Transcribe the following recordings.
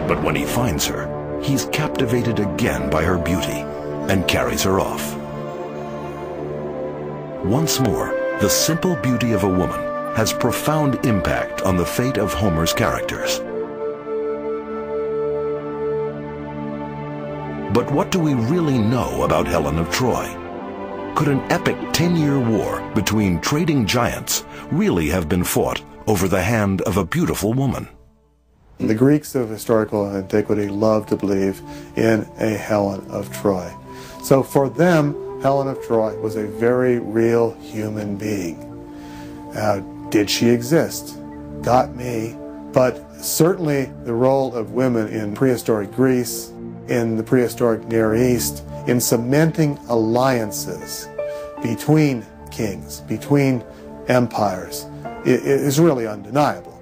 But when he finds her, he's captivated again by her beauty and carries her off. Once more, the simple beauty of a woman has profound impact on the fate of Homer's characters. But what do we really know about Helen of Troy? Could an epic 10-year war between trading giants really have been fought over the hand of a beautiful woman? The Greeks of historical antiquity loved to believe in a Helen of Troy. So for them, Helen of Troy was a very real human being. Did she exist? Got me. But certainly the role of women in prehistoric Greece, in the prehistoric Near East, in cementing alliances between kings, between empires, is really undeniable.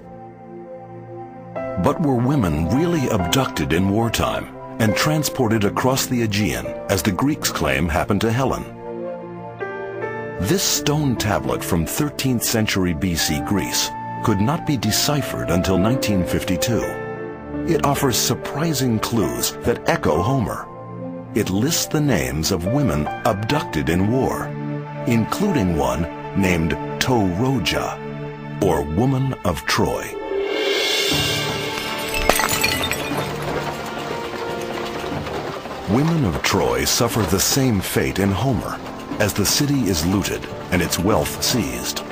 But were women really abducted in wartime and transported across the Aegean, as the Greeks claim happened to Helen? This stone tablet from 13th century BC Greece could not be deciphered until 1952. It offers surprising clues that echo Homer. It lists the names of women abducted in war, including one named Troja, or Woman of Troy. Women of Troy suffer the same fate in Homer, as the city is looted and its wealth seized.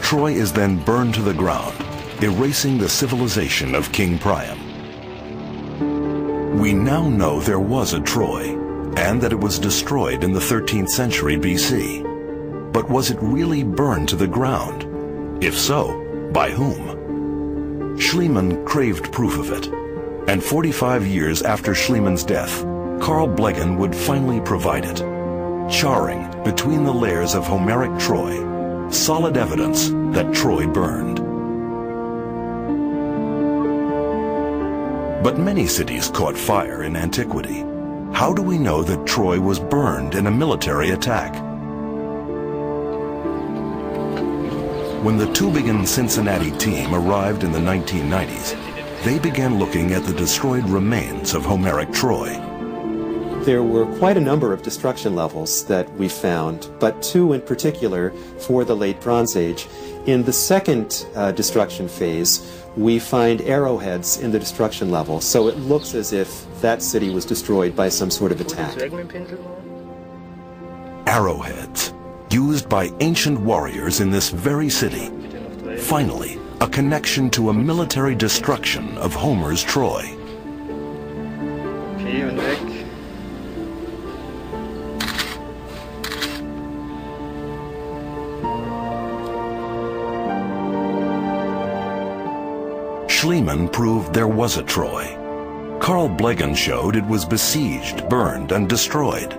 Troy is then burned to the ground, erasing the civilization of King Priam. We now know there was a Troy, and that it was destroyed in the 13th century BC. But was it really burned to the ground? If so, by whom? Schliemann craved proof of it, and 45 years after Schliemann's death, Carl Blegen would finally provide it, charring between the layers of Homeric Troy, solid evidence that Troy burned. But many cities caught fire in antiquity. How do we know that Troy was burned in a military attack? When the Tübingen-Cincinnati team arrived in the 1990s, they began looking at the destroyed remains of Homeric Troy. There were quite a number of destruction levels that we found, but two in particular for the Late Bronze Age. In the second destruction phase, we find arrowheads in the destruction level, so it looks as if that city was destroyed by some sort of attack. Arrowheads, used by ancient warriors in this very city. Finally, a connection to a military destruction of Homer's Troy. Schliemann proved there was a Troy. Carl Blegen showed it was besieged, burned, and destroyed.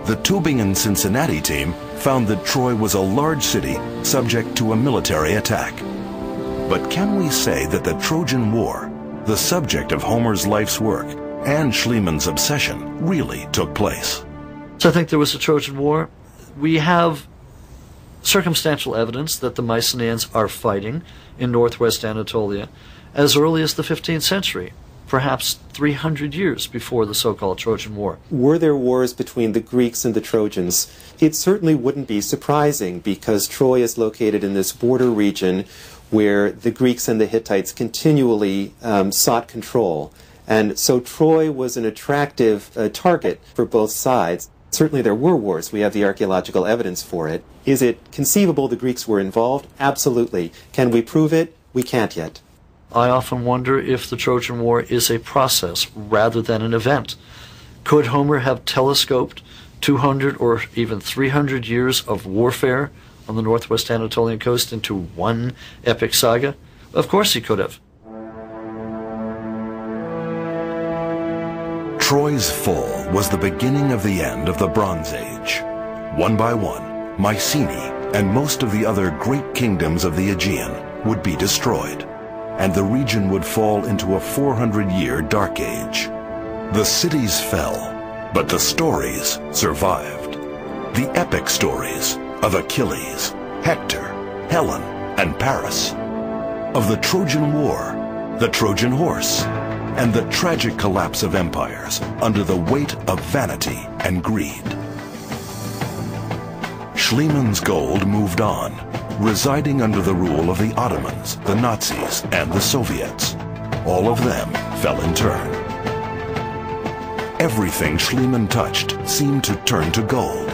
The Tübingen-Cincinnati team found that Troy was a large city subject to a military attack. But can we say that the Trojan War, the subject of Homer's life's work, and Schliemann's obsession, really took place? So I think there was a Trojan War. We have circumstantial evidence that the Mycenaeans are fighting in northwest Anatolia as early as the 15th century, perhaps 300 years before the so-called Trojan War. Were there wars between the Greeks and the Trojans? It certainly wouldn't be surprising, because Troy is located in this border region where the Greeks and the Hittites continually sought control. And so Troy was an attractive target for both sides. Certainly there were wars. We have the archaeological evidence for it. Is it conceivable the Greeks were involved? Absolutely. Can we prove it? We can't yet. I often wonder if the Trojan War is a process rather than an event. Could Homer have telescoped 200 or even 300 years of warfare on the northwest Anatolian coast into one epic saga? Of course he could have. Troy's fall was the beginning of the end of the Bronze Age. One by one, Mycenae and most of the other great kingdoms of the Aegean would be destroyed, and the region would fall into a 400-year dark age. The cities fell, but the stories survived. The epic stories of Achilles, Hector, Helen, and Paris. Of the Trojan War, the Trojan horse, and the tragic collapse of empires under the weight of vanity and greed. Schliemann's gold moved on, residing under the rule of the Ottomans, the Nazis, and the Soviets. All of them fell in turn. Everything Schliemann touched seemed to turn to gold,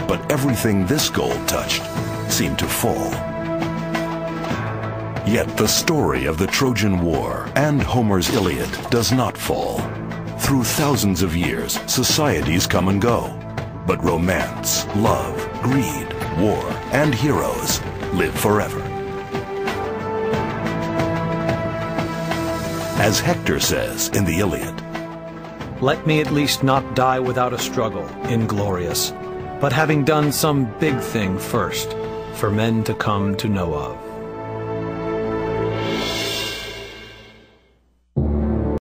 but everything this gold touched seemed to fall. Yet the story of the Trojan War and Homer's Iliad does not fall. Through thousands of years, societies come and go, but romance, love, greed, war, and heroes live forever. As Hector says in the Iliad, "Let me at least not die without a struggle, inglorious, but having done some big thing first, for men to come to know of."